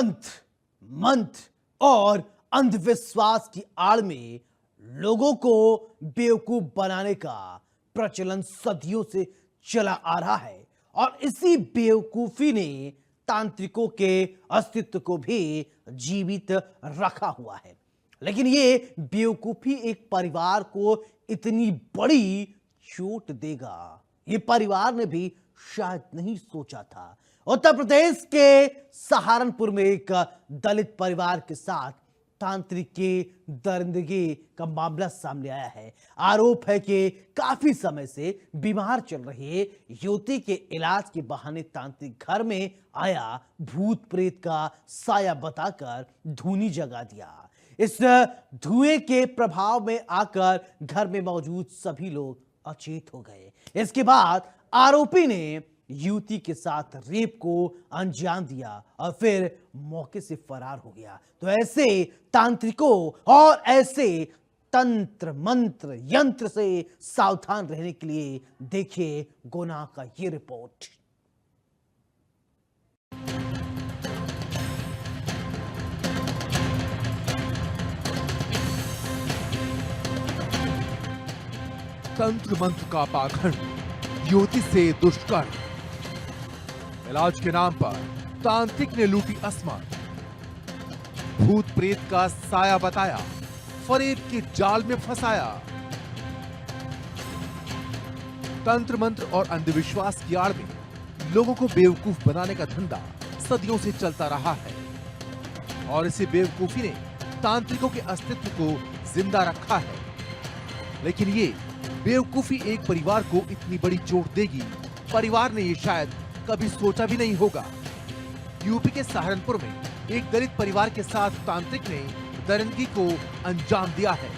तंत्र मंत्र और अंधविश्वास की आड़ में लोगों को बेवकूफ बनाने का प्रचलन सदियों से चला आ रहा है और इसी बेवकूफी ने तांत्रिकों के अस्तित्व को भी जीवित रखा हुआ है। लेकिन ये बेवकूफी एक परिवार को इतनी बड़ी चोट देगा, ये परिवार ने भी शायद नहीं सोचा था। उत्तर प्रदेश के सहारनपुर में एक दलित परिवार के साथ तांत्रिक के दरिंदगी का मामला सामने आया है। आरोप है कि काफी समय से बीमार चल रही युवती के इलाज के बहाने तांत्रिक घर में आया, भूत प्रेत का साया बताकर धूनी जगा दिया। इस धुएं के प्रभाव में आकर घर में मौजूद सभी लोग अचेत हो गए। इसके बाद आरोपी ने युवती के साथ रेप को अंजाम दिया और फिर मौके से फरार हो गया। तो ऐसे तांत्रिकों और ऐसे तंत्र मंत्र यंत्र से सावधान रहने के लिए देखिए गुना का ये रिपोर्ट। तंत्र मंत्र का पाखंड, युवती से दुष्कर्म, इलाज के नाम पर तांत्रिक ने लूटी असमत, भूत प्रेत का साया बताया, फरेब के जाल में फंसाया। तंत्र मंत्र और अंधविश्वास की आड़ में लोगों को बेवकूफ बनाने का धंधा सदियों से चलता रहा है और इसी बेवकूफी ने तांत्रिकों के अस्तित्व को जिंदा रखा है। लेकिन ये बेवकूफी एक परिवार को इतनी बड़ी चोट देगी, परिवार ने ये शायद कभी सोचा भी नहीं होगा। यूपी के सहारनपुर में एक दलित परिवार के साथ तांत्रिक ने दरिंदगी को अंजाम दिया है।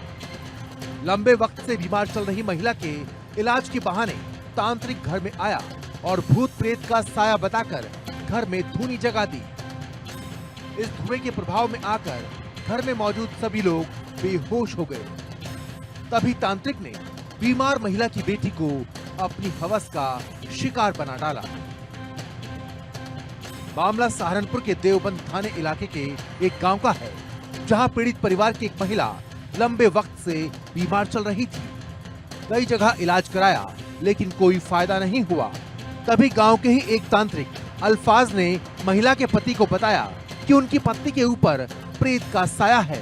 लंबे वक्त से बीमार चल रही महिला के इलाज के बहाने तांत्रिक घर में आया और भूत प्रेत का साया बताकर घर में धूनी जगा दी। इस धुएं के प्रभाव में आकर घर में मौजूद सभी लोग बेहोश हो गए। तभी तांत्रिक ने बीमार महिला की बेटी को अपनी हवस का शिकार बना डाला। मामला सहारनपुर के देवबंद थाने इलाके के एक गांव का है, जहां पीड़ित परिवार की एक महिला लंबे वक्त से बीमार चल रही थी। कई जगह इलाज कराया लेकिन कोई फायदा नहीं हुआ। तभी गांव के ही एक तांत्रिक अल्फाज ने महिला के पति को बताया कि उनकी पत्नी के ऊपर प्रेत का साया है।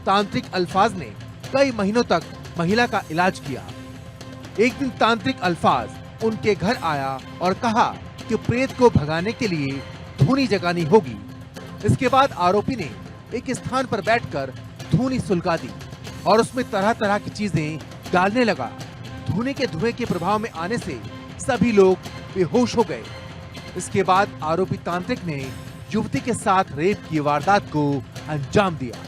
तांत्रिक अल्फाज ने कई महीनों तक महिला का इलाज किया। एक दिन तांत्रिक अल्फाज उनके घर आया और कहा कि प्रेत को भगाने के लिए धूनी जगानी होगी। इसके बाद आरोपी ने एक स्थान पर बैठकर धूनी सुलगा दी और उसमें तरह तरह की चीजें डालने लगा। धूनी के धुएं के प्रभाव में आने से सभी लोग बेहोश हो गए। इसके बाद आरोपी तांत्रिक ने युवती के साथ रेप की वारदात को अंजाम दिया।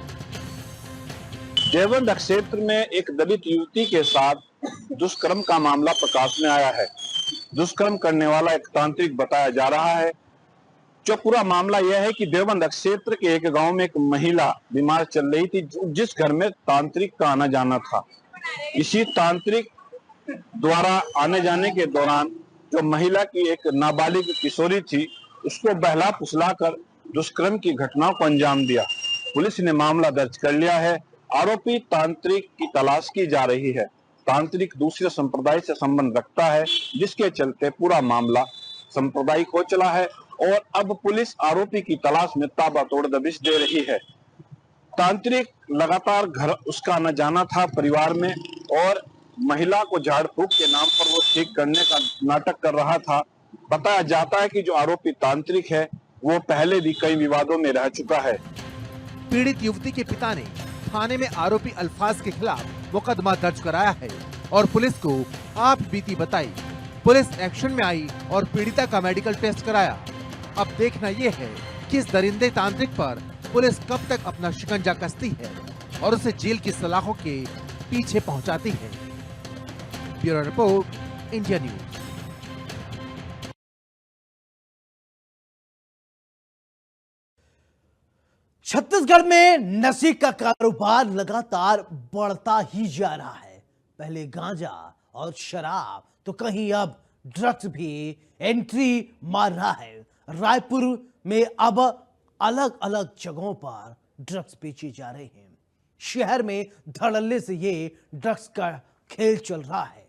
देवबंद क्षेत्र में एक दलित युवती के साथ दुष्कर्म का मामला प्रकाश में आया है। दुष्कर्म करने वाला एक तांत्रिक बताया जा रहा है। जो पूरा मामला यह है कि देवबंद क्षेत्र के एक गांव में एक महिला बीमार चल रही थी, जिस घर में तांत्रिक का आना जाना था। इसी तांत्रिक द्वारा आने जाने के दौरान जो महिला की एक नाबालिग किशोरी थी, उसको बहला फुसला कर दुष्कर्म की घटनाओं को अंजाम दिया। पुलिस ने मामला दर्ज कर लिया है। आरोपी तांत्रिक की तलाश की जा रही है। तांत्रिक दूसरे संप्रदाय से संबंध रखता है, जिसके चलते पूरा मामला सांप्रदायिक हो चला है और अब पुलिस आरोपी की तलाश में ताबड़तोड़ दबिश दे रही है। तांत्रिक लगातार घर उसका आना जाना था परिवार में और महिला को झाड़ फूक के नाम पर वो ठीक करने का नाटक कर रहा था। बताया जाता है कि जो आरोपी तांत्रिक है वो पहले भी कई विवादों में रह चुका है। पीड़ित युवती के पिता ने थाने में आरोपी अल्फाज के खिलाफ मुकदमा दर्ज कराया है और पुलिस को आप बीती बताई। पुलिस एक्शन में आई और पीड़िता का मेडिकल टेस्ट कराया। अब देखना ये है कि इस दरिंदे तांत्रिक पर पुलिस कब तक अपना शिकंजा कसती है और उसे जेल की सलाखों के पीछे पहुंचाती है। Bureau report, India news. Chhattisgarh में नशे का कारोबार लगातार बढ़ता ही जा रहा है। पहले गांजा और शराब तो कहीं अब ड्रग्स भी एंट्री मार रहा है। रायपुर में अब अलग अलग जगहों पर ड्रग्स बेचे जा रहे हैं। शहर में धड़ल्ले से ये ड्रग्स का खेल चल रहा है।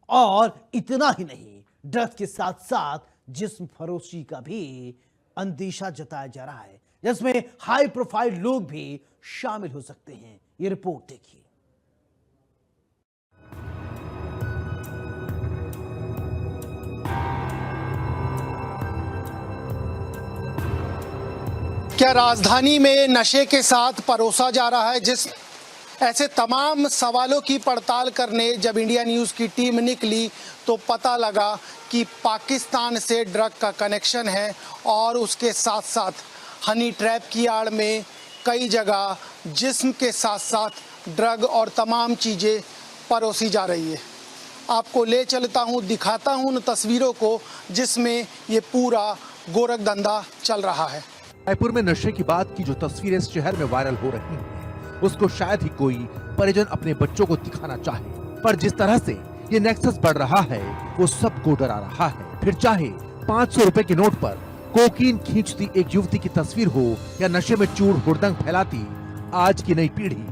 और इतना ही नहीं, ड्रग्स के साथ साथ जिस्म फरोशी का भी अंदेशा जताया जा रहा है, जिसमें हाई प्रोफाइल लोग भी शामिल हो सकते हैं। ये रिपोर्ट देखिए। क्या राजधानी में नशे के साथ परोसा जा रहा है? ऐसे तमाम सवालों की पड़ताल करने जब इंडिया न्यूज़ की टीम निकली तो पता लगा कि पाकिस्तान से ड्रग का कनेक्शन है और उसके साथ साथ हनी ट्रैप की आड़ में कई जगह जिस्म के साथ साथ ड्रग और तमाम चीज़ें परोसी जा रही है। आपको ले चलता हूँ, दिखाता हूँ उन तस्वीरों को जिसमें ये पूरा गोरख धंधा चल रहा है। रायपुर में नशे की बात की जो तस्वीरें इस शहर में वायरल हो रही हैं, उसको शायद ही कोई परिजन अपने बच्चों को दिखाना चाहे, पर जिस तरह से ये नेक्सस बढ़ रहा है वो सबको डरा रहा है। फिर चाहे 500 रुपए के नोट पर कोकीन खींचती एक युवती की तस्वीर हो या नशे में चूर हुड़दंग फैलाती आज की नई पीढ़ी।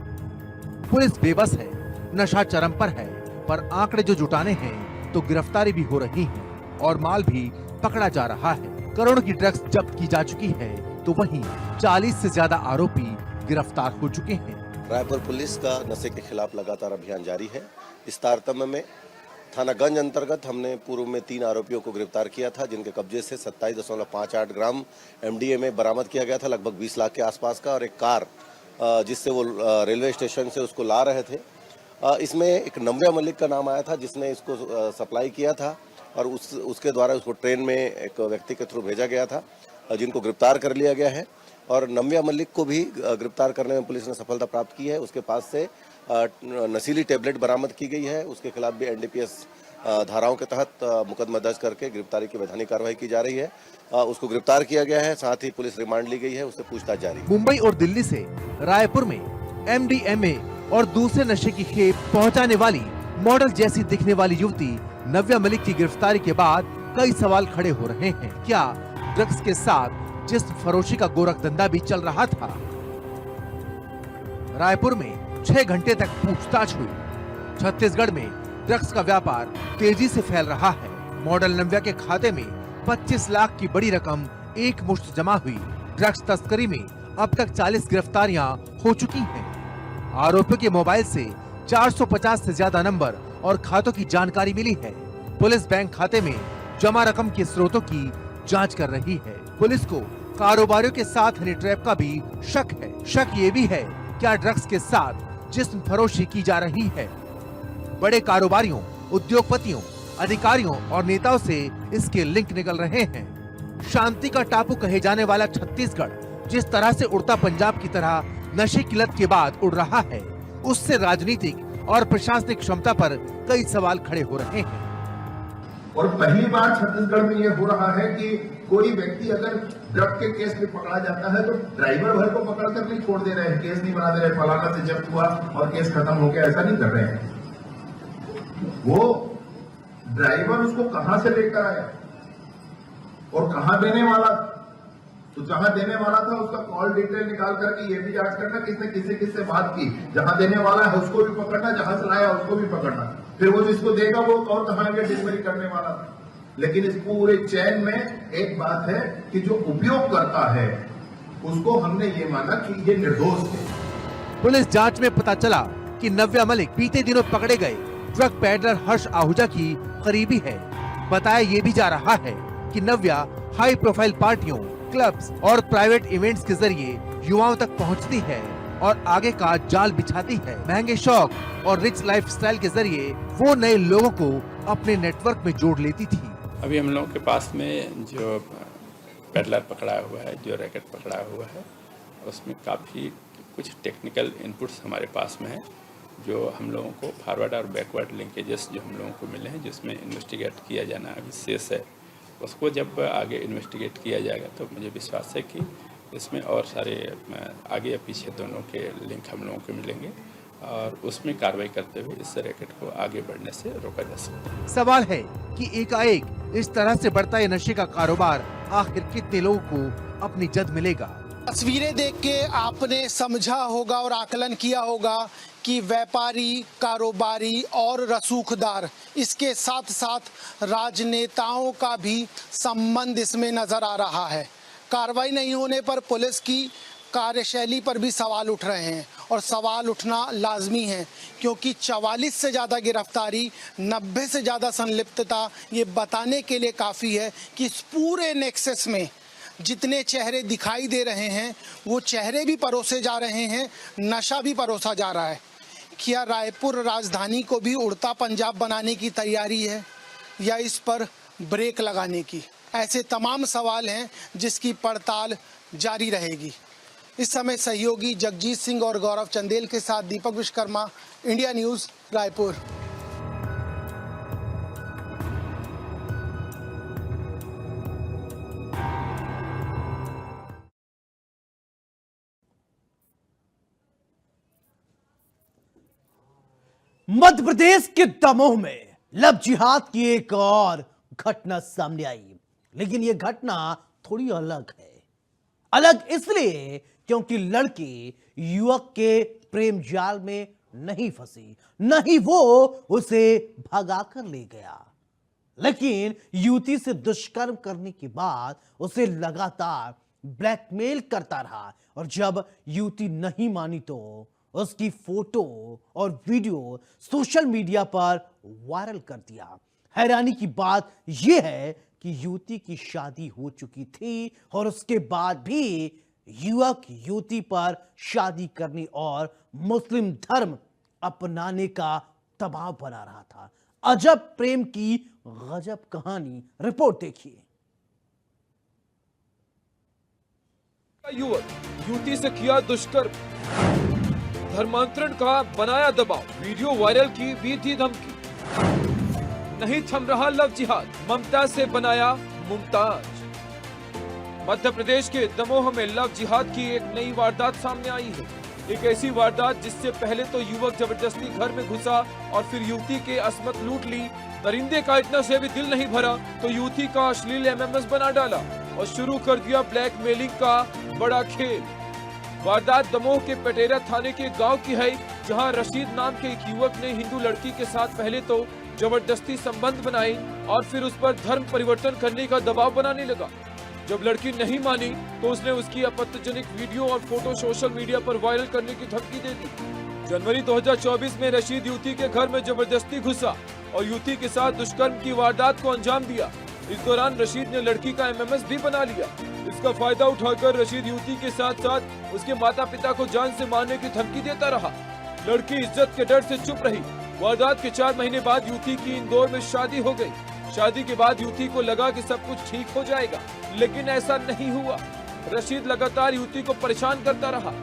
पुलिस बेबस है, नशा चरम पर है, पर आंकड़े जो जुटाने हैं तो गिरफ्तारी भी हो रही है और माल भी पकड़ा जा रहा है। करोड़ों की ड्रग्स जब्त की जा चुकी है तो वहीं 40 से ज्यादा आरोपी गिरफ्तार हो चुके हैं। रायपुर पुलिस का नशे के खिलाफ लगातार अभियान जारी है। इस तारतम्य में थानागंज अंतर्गत हमने पूर्व में 3 आरोपियों को गिरफ्तार किया था, जिनके कब्जे से 27.58 ग्राम MDMA बरामद किया गया था, लगभग 20 लाख के आसपास का, और एक कार जिससे वो रेलवे स्टेशन से उसको ला रहे थे। इसमें एक नव्या मलिक का नाम आया था जिसने इसको सप्लाई किया था और उसके द्वारा उसको ट्रेन में एक व्यक्ति के थ्रू भेजा गया था, जिनको गिरफ्तार कर लिया गया है। और नव्या मलिक को भी गिरफ्तार करने में पुलिस ने सफलता प्राप्त की है। उसके पास से नशीली टेबलेट बरामद की गई है। उसके खिलाफ भी NDPS धाराओं के तहत मुकदमा दर्ज करके गिरफ्तारी की वैधानिक कार्रवाई की जा रही है। उसको गिरफ्तार किया गया है, साथ ही पुलिस रिमांड ली गई है, उससे पूछताछ जारी है। मुंबई और दिल्ली से रायपुर में MDMA और दूसरे नशे की खेप पहुंचाने वाली मॉडल जैसी दिखने वाली युवती नव्या मलिक की गिरफ्तारी के बाद कई सवाल खड़े हो रहे हैं। क्या ड्रग्स के साथ जिस्म फरोशी का गोरख धंधा भी चल रहा था? रायपुर में 6 घंटे तक पूछताछ हुई। छत्तीसगढ़ में ड्रग्स का व्यापार तेजी से फैल रहा है। मॉडल नव्या के खाते में 25 लाख की बड़ी रकम एक मुश्त जमा हुई। ड्रग्स तस्करी में अब तक 40 गिरफ्तारियां हो चुकी हैं। आरोपियों के मोबाइल से 450 से ज्यादा नंबर और खातों की जानकारी मिली है। पुलिस बैंक खाते में जमा रकम के स्रोतों की जांच कर रही है। पुलिस को कारोबारियों के साथ हनी ट्रैप का भी शक है। शक ये भी है क्या ड्रग्स के साथ जिस्म फरोशी की जा रही है। बड़े कारोबारियों, उद्योगपतियों, अधिकारियों और नेताओं से इसके लिंक निकल रहे हैं। शांति का टापू कहे जाने वाला छत्तीसगढ़ जिस तरह से उड़ता पंजाब की तरह नशे की लत के बाद उड़ रहा है, उससे राजनीतिक और प्रशासनिक क्षमता पर कई सवाल खड़े हो रहे हैं। और पहली बार छत्तीसगढ़ में यह हो रहा है कि कोई व्यक्ति अगर ड्रग के केस में पकड़ा जाता है तो ड्राइवर भर को पकड़कर नहीं छोड़ दे रहे हैं, केस नहीं बना दे रहे, फलाना से जब्त हुआ और केस खत्म हो गया, ऐसा नहीं कर रहे हैं। वो ड्राइवर उसको कहां से लेकर आया और कहां देने वाला, तो जहां देने वाला था उसका कॉल डिटेल निकाल करके ये भी जांच करना किसने किससे बात की, जहां देने वाला है उसको भी पकड़ना, जहां से लाया उसको भी पकड़ना, फिर वो जिसको देगा वो और कहां गया डिलीवरी करने वाला था। लेकिन इस पूरे चैन में एक बात है कि जो उपयोग करता है उसको हमने ये माना कि ये निर्दोष है। पुलिस जांच में पता चला कि नव्या मलिक बीते दिनों पकड़े गए ड्रग पैडलर हर्ष आहूजा की करीबी है। बताया ये भी जा रहा है कि नव्या हाई प्रोफाइल पार्टियों, क्लब्स और प्राइवेट इवेंट्स के जरिए युवाओं तक पहुंचती है और आगे का जाल बिछाती है। महंगे शौक और रिच लाइफस्टाइल के जरिए वो नए लोगों को अपने नेटवर्क में जोड़ लेती थी। अभी हम लोगों के पास में जो पेडलर पकड़ा हुआ है, जो रैकेट पकड़ा हुआ है, उसमें काफ़ी कुछ टेक्निकल इनपुट्स हमारे पास में है, जो हम लोगों को फॉरवर्ड और बैकवर्ड लिंकेजेस जो हम लोगों को मिले हैं, जिसमें इन्वेस्टिगेट किया जाना अभी शेष है। उसको जब आगे इन्वेस्टिगेट किया जाएगा तो मुझे विश्वास है कि इसमें और सारे आगे या पीछे दोनों के लिंक हम लोगों को मिलेंगे और उसमें कार्रवाई करते हुए इस रैकेट को आगे बढ़ने से रोका जा सकता है। सवाल है कि एकाएक इस तरह से बढ़ता ये नशे का कारोबार आखिर कितने लोगों को अपनी जद मिलेगा। तस्वीरें देख के आपने समझा होगा और आकलन किया होगा कि व्यापारी, कारोबारी और रसूखदार, इसके साथ साथ राजनेताओं का भी संबंध इसमें नजर आ रहा है। कार्रवाई नहीं होने पर पुलिस की कार्यशैली पर भी सवाल उठ रहे हैं और सवाल उठना लाजमी है, क्योंकि 44 से ज़्यादा गिरफ्तारी, 90 से ज़्यादा संलिप्तता ये बताने के लिए काफ़ी है कि इस पूरे नेक्सस में जितने चेहरे दिखाई दे रहे हैं वो चेहरे भी परोसे जा रहे हैं, नशा भी परोसा जा रहा है। क्या रायपुर राजधानी को भी उड़ता पंजाब बनाने की तैयारी है या इस पर ब्रेक लगाने की? ऐसे तमाम सवाल हैं जिसकी पड़ताल जारी रहेगी। इस समय सहयोगी जगजीत सिंह और गौरव चंदेल के साथ दीपक विश्वकर्मा, इंडिया न्यूज़, रायपुर। मध्य प्रदेश के दमोह में लव जिहाद की एक और घटना सामने आई, लेकिन यह घटना थोड़ी अलग है। अलग इसलिए क्योंकि लड़की युवक के प्रेम जाल में नहीं फंसी, नहीं वो उसे भगाकर ले गया, लेकिन युवती से दुष्कर्म करने के बाद उसे लगातार ब्लैकमेल करता रहा और जब युवती नहीं मानी तो उसकी फोटो और वीडियो सोशल मीडिया पर वायरल कर दिया। हैरानी की बात यह है कि युवती की शादी हो चुकी थी और उसके बाद भी युवक युवती पर शादी करने और मुस्लिम धर्म अपनाने का दबाव बना रहा था। अजब प्रेम की गजब कहानी, रिपोर्ट देखिए। युवक युवती से किया दुष्कर्म, धर्मांतरण का बनाया दबाव, वीडियो वायरल की भी थी धमकी। नहीं थम रहा लव जिहाद, ममता से बनाया मुमताज। मध्य प्रदेश के दमोह में लव जिहाद की एक नई वारदात सामने आई है। एक ऐसी वारदात जिससे पहले तो युवक जबरदस्ती घर में घुसा और फिर युवती के असमत लूट ली। दरिंदे का इतना से भी दिल नहीं भरा तो युवती का अश्लील एमएमएस बना डाला और शुरू कर दिया ब्लैकमेलिंग का बड़ा खेल। वारदात दमोह के पटेरा थाने के गांव की है, जहां रशीद नाम के एक युवक ने हिंदू लड़की के साथ पहले तो जबरदस्ती संबंध बनाए और फिर उस पर धर्म परिवर्तन करने का दबाव बनाने लगा। जब लड़की नहीं मानी तो उसने उसकी आपत्तिजनक वीडियो और फोटो सोशल मीडिया पर वायरल करने की धमकी दे दी। जनवरी 2024 में रशीद युवती के घर में जबरदस्ती घुसा और युवती के साथ दुष्कर्म की वारदात को अंजाम दिया। इस दौरान रशीद ने लड़की का एमएमएस भी बना लिया। इसका फायदा उठाकर रशीद युवती के साथ साथ उसके माता पिता को जान से मारने की धमकी देता रहा। लड़की इज्जत के डर से चुप रही। वारदात के 4 महीने बाद युवती की इंदौर में शादी हो गई। शादी के बाद युवती को लगा कि सब कुछ ठीक हो जाएगा, लेकिन ऐसा नहीं हुआ। रशीद लगातार युवती को परेशान करता रहा,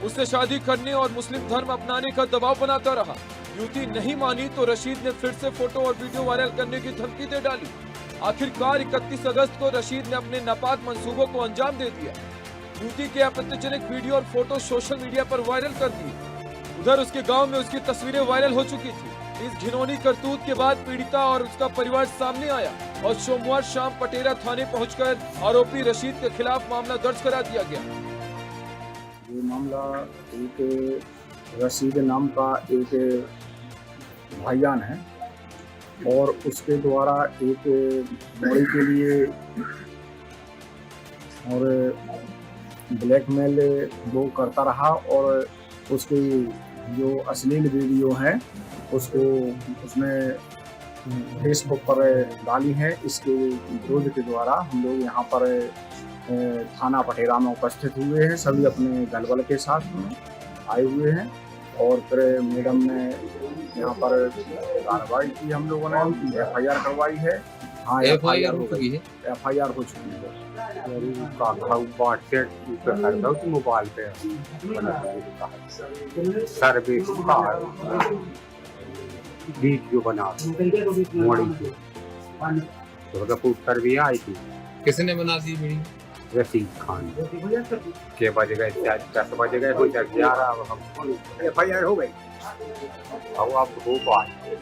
उससे शादी करने और मुस्लिम धर्म अपनाने का दबाव बनाता रहा। युवती नहीं मानी तो रशीद ने फिर से फोटो और वीडियो वायरल करने की धमकी दे डाली। आखिरकार 31 अगस्त को रशीद ने अपने नापाक मंसूबों को अंजाम दे दिया। युवती के आपत्तिजनक वीडियो और फोटो सोशल मीडिया पर वायरल कर दिए। उधर उसके गांव में उसकी तस्वीरें वायरल हो चुकी थी। इस घिनौनी करतूत के बाद पीड़िता और उसका परिवार सामने आया और सोमवार शाम पटेरा थाने पहुंचकर आरोपी रशीद के खिलाफ मामला दर्ज करा दिया गया। ये मामला एक रशीद नाम का एक भाईजान है और उसके द्वारा एक बॉडी के लिए और ब्लैकमेल वो करता रहा और उसकी जो अश्लील वीडियो है उसको उसने फेसबुक पर डाली है। इसके विरोध के द्वारा हम लोग यहाँ पर थाना पटेरा में उपस्थित हुए हैं, सभी अपने दलबल के साथ आए हुए हैं और फिर मैडम ने यहाँ पर कार्रवाई की। हम लोगों ने FIR करवाई है। हाँ, FIR हो चुकी है। FIR हो चुकी है। मोबाइल पे सर्विस का वीडियो बना मोड़ी दुर्गापुर भी आई थी। किसने बना दी वीडियो? रशीद खान के बज गए 10 बज गए हो 11 FIR हो गई। अब आप हो पाए।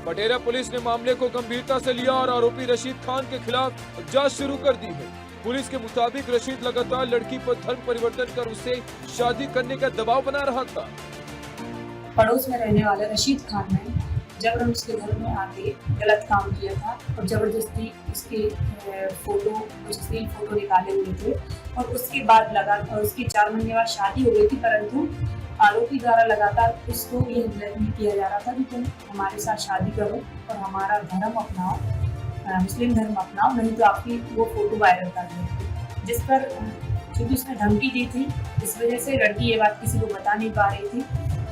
पटेरा पुलिस ने मामले को गंभीरता से लिया और आरोपी रशीद खान के खिलाफ जांच शुरू कर दी है। पुलिस के मुताबिक रशीद लगातार लड़की पर धर्म परिवर्तन कर उसे शादी करने का दबाव बना रहा था। पड़ोस में रहने वाले रशीद खान ने जबरन उसके घर में आके गलत काम किया था और जबरदस्ती उसके फोटो अश्लील फोटो निकाले हुए थे और उसके बाद लगातार उसकी 4 महीने बाद शादी हो गई थी, परंतु आरोपी द्वारा लगातार उसको ये ब्लैकमेल किया जा रहा था कि तुम हमारे साथ शादी करो और हमारा धर्म अपनाओ, मुस्लिम धर्म अपनाओ, नहीं तो आपकी वो फोटो वायरल कर देंगे। जिस पर चूंकि उसने धमकी दी थी, इस वजह से लड़की ये बात किसी को बता नहीं पा रही थी,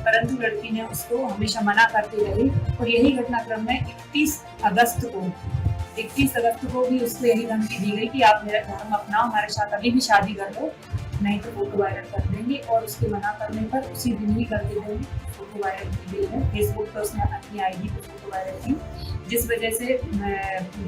परंतु लड़की ने उसको हमेशा मना करती रही और यही घटनाक्रम में 31 अगस्त को भी उसको यही धमकी दी गई कि आप मेरा धर्म अपनाओ, हमारे साथ अभी भी शादी कर लो, नहीं तो फोटो वायरल कर देंगे। और उसके मना करने पर उसी दिन ही करते दिन फोटो वायरल की गई है। फेसबुक पर उसने अपनी आईडी पर फोटो वायरल की, जिस वजह से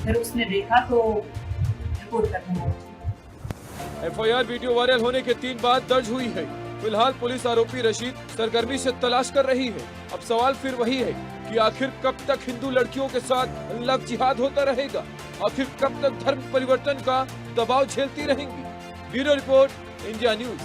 फिर उसने देखा तो रिपोर्ट करने लगी। एफआईआर वीडियो वायरल होने के 3 बाद दर्ज हुई है। फिलहाल पुलिस आरोपी रशीद सरगर्मी से तलाश कर रही है। अब सवाल फिर वही है कि आखिर कब तक हिंदू लड़कियों के साथ लव जिहाद होता रहेगा, आखिर कब तक धर्म परिवर्तन का दबाव झेलती रहेंगी। Bureau report, India news.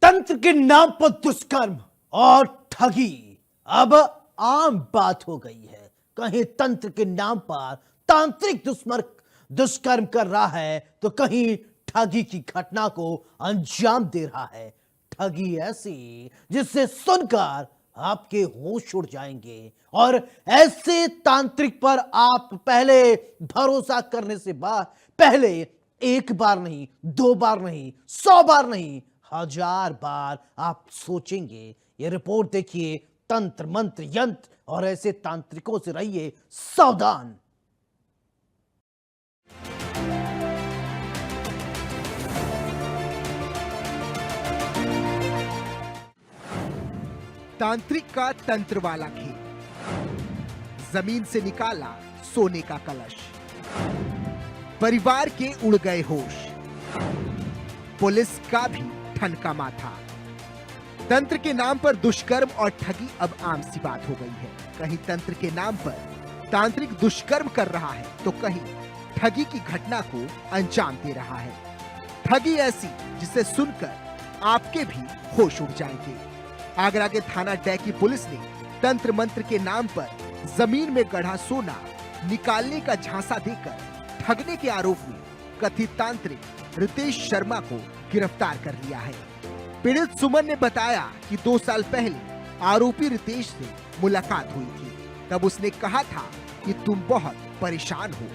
तंत्र के नाम पर दुष्कर्म और ठगी अब आम बात हो गई है। कहीं तंत्र के नाम पर तांत्रिक दुष्कर्म कर रहा है तो कहीं ठगी की घटना को अंजाम दे रहा है। ठगी ऐसी जिससे सुनकर आपके होश उड़ जाएंगे और ऐसे तांत्रिक पर आप पहले भरोसा करने से पहले 1 बार नहीं, 2 बार नहीं, 100 बार नहीं, 1000 बार आप सोचेंगे। ये रिपोर्ट देखिए, तंत्र मंत्र यंत्र और ऐसे तांत्रिकों से रहिए सावधान। तांत्रिक का तंत्र वाला खेल, जमीन से निकाला सोने का कलश, परिवार के उड़ गए होश, पुलिस का भी ठनका माथा। तंत्र के नाम पर दुष्कर्म और ठगी अब आम सी बात हो गई है। कहीं तंत्र के नाम पर तांत्रिक दुष्कर्म कर रहा है तो कहीं ठगी की घटना को अंजाम दे रहा है। ठगी ऐसी जिसे सुनकर आपके भी होश उड़ जाएंगे। आगरा के थाना डै की पुलिस ने तंत्र मंत्र के नाम पर जमीन में गढ़ा सोना निकालने का झांसा देकर ठगने के आरोप में कथित तांत्रिक रितेश शर्मा को गिरफ्तार कर लिया है। पीड़ित सुमन ने बताया कि 2 साल पहले आरोपी रितेश से मुलाकात हुई थी। तब उसने कहा था कि तुम बहुत परेशान हो,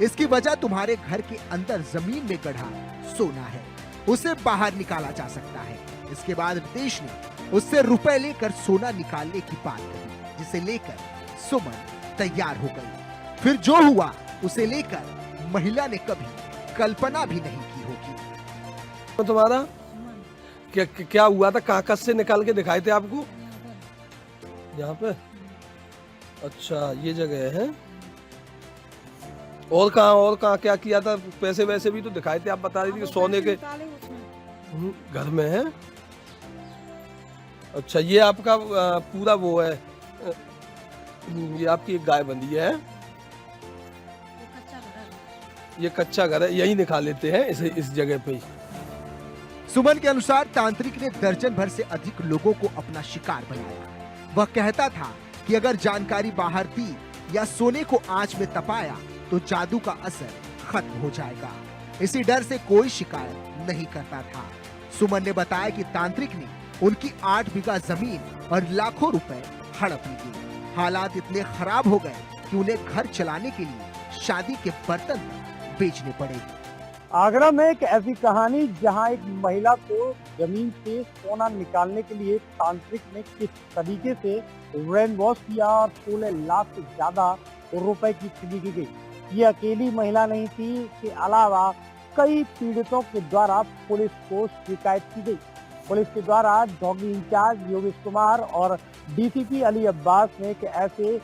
इसकी वजह तुम्हारे घर के अंदर जमीन में गढ़ा सोना है, उसे बाहर निकाला जा सकता है। इसके बाद रितेश ने उससे रुपए लेकर सोना निकालने की बात कही, जिसे लेकर सुमन तैयार हो गई। फिर जो हुआ उसे लेकर महिला ने कभी कल्पना भी नहीं की होगी। तो तुम्हारा क्या हुआ था? कागज से निकाल के दिखाए थे आपको यहाँ पे? अच्छा, ये जगह है। और कहाँ क्या किया था? पैसे वैसे भी तो दिखाए थे, आप बता रही थी सोने के घर में है। अच्छा, ये आपका पूरा वो है, ये आपकी एक गाय बंधी है, ये कच्चा घर है, यही निकाल लेते हैं इस जगह पे। सुमन के अनुसार तांत्रिक ने दर्जन भर से अधिक लोगों को अपना शिकार बनाया। वह कहता था कि अगर जानकारी बाहर दी या सोने को आंच में तपाया तो जादू का असर खत्म हो जाएगा। इसी डर से कोई शिकायत नहीं करता था। सुमन ने बताया कि तांत्रिक ने उनकी 8 बीघा जमीन और लाखों रुपए हड़प लिए। हालात इतने खराब हो गए कि उन्हें घर चलाने के लिए शादी के बर्तन बेचने पड़े। आगरा में एक ऐसी कहानी जहां एक महिला को जमीन से सोना निकालने के लिए तांत्रिक ने किस तरीके से ब्रेन वॉश किया और 16 लाख से ज्यादा रुपए की ठगी की गई। ये अकेली महिला नहीं थी, इसके अलावा कई पीड़ितों के द्वारा पुलिस को शिकायत की गई। पुलिस के द्वारा डॉगी इंचार्ज योगेश कुमार और डीसीपी अली अब्बास ने एक ऐसे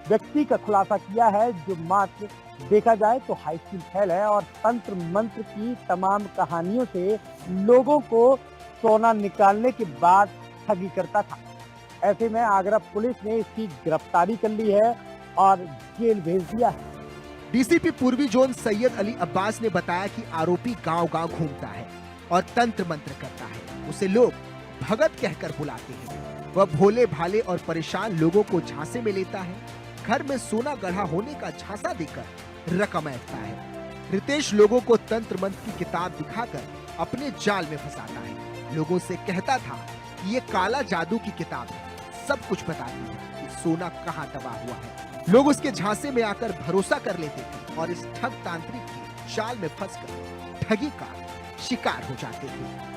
व्यक्ति का खुलासा किया है जो मात्र देखा जाए तो हाई स्कूल फेल है और तंत्र मंत्र की तमाम कहानियों से लोगों को सोना निकालने के बाद ठगी करता था। ऐसे में आगरा पुलिस ने इसकी गिरफ्तारी कर ली है और जेल भेज दिया है। डीसीपी पूर्वी जोन सैयद अली अब्बास ने बताया कि आरोपी गांव-गांव घूमता है और तंत्र मंत्र करता है। उसे लोग भगत कहकर बुलाते हैं। वह भोले भाले और परेशान लोगों को झांसे में लेता है। घर में सोना गढ़ा होने का झांसा देकर रकम ऐंठता है। रितेश लोगों को तंत्र मंत्र की किताब दिखाकर अपने जाल में फंसाता है। लोगों से कहता था कि ये काला जादू की किताब है, सब कुछ बताती है कि सोना कहाँ दबा हुआ है। लोग उसके झांसे में आकर भरोसा कर लेते थे और इस ठग तांत्रिक की जाल में फंसकर ठगी का शिकार हो जाते थे।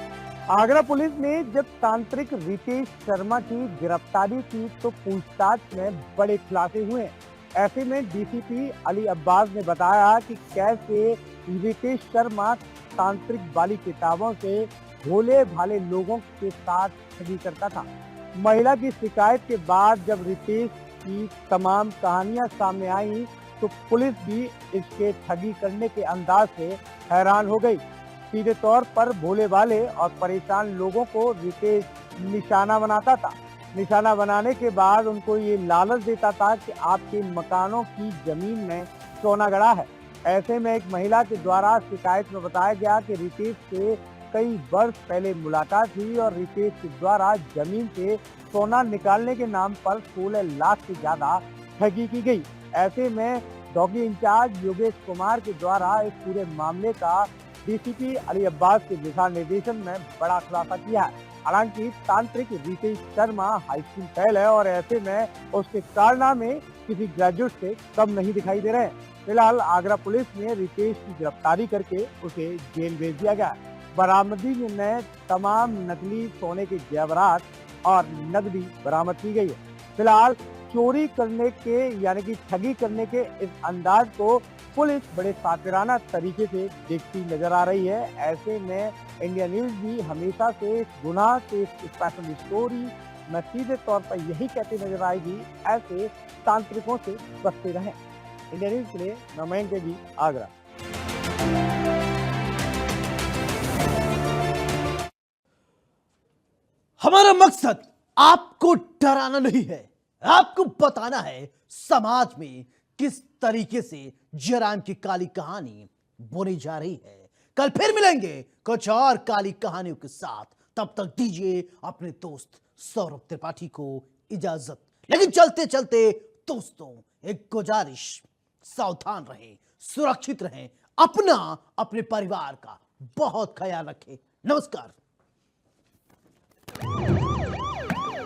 आगरा पुलिस ने जब तांत्रिक रितेश शर्मा की गिरफ्तारी की तो पूछताछ में बड़े खुलासे हुए। ऐसे में डीसीपी अली अब्बास ने बताया कि कैसे रितेश शर्मा तांत्रिक वाली किताबों से भोले भाले लोगों के साथ ठगी करता था। महिला की शिकायत के बाद जब रितेश की तमाम कहानियां सामने आई तो पुलिस भी इसके ठगी करने के अंदाज से हैरान हो गई। सीधे तौर पर भोले भाले और परेशान लोगों को रितेश निशाना बनाता था। निशाना बनाने के बाद उनको ये लालच देता था कि आपके मकानों की जमीन में सोना गड़ा है। ऐसे में एक महिला के द्वारा शिकायत में बताया गया कि रितेश से कई वर्ष पहले मुलाकात हुई और रितेश के द्वारा जमीन से सोना निकालने के नाम पर 16 लाख से ज्यादा ठगी की गई। ऐसे में डॉगी इंचार्ज योगेश कुमार के द्वारा इस पूरे मामले का डीसीपी अली अब्बास के दिशा निर्देशन में बड़ा खुलासा किया है। हालांकि तांत्रिक Ritesh Sharma high school fail है और ऐसे में उसके कारनामे किसी ग्रेजुएट से कम नहीं दिखाई दे रहे हैं। फिलहाल आगरा पुलिस ने रितेश की गिरफ्तारी करके उसे जेल भेज दिया गया। बरामदगी में तमाम नकली सोने के जेवरात और नकदी बरामद की गई है। फिलहाल चोरी करने के यानी कि ठगी करने के इस अंदाज को पुलिस बड़े सातिराना तरीके से देखती नजर आ रही है। ऐसे में इंडिया न्यूज भी हमेशा से गुनाह के स्पेशल स्टोरी में सीधे तौर पर यही कहती नजर आएगी, ऐसे तांत्रिकों से बचते रहें। इंडिया न्यूज के लिए नमैन देवी, आगरा। हमारा मकसद आपको डराना नहीं है, आपको बताना है समाज में किस तरीके से जराइम की काली कहानी बुनी जा रही है। कल फिर मिलेंगे कुछ और काली कहानियों के साथ। तब तक दीजिए अपने दोस्त सौरभ त्रिपाठी को इजाजत। लेकिन चलते चलते दोस्तों एक गुजारिश, सावधान रहें, सुरक्षित रहें, अपना अपने परिवार का बहुत ख्याल रखें। नमस्कार।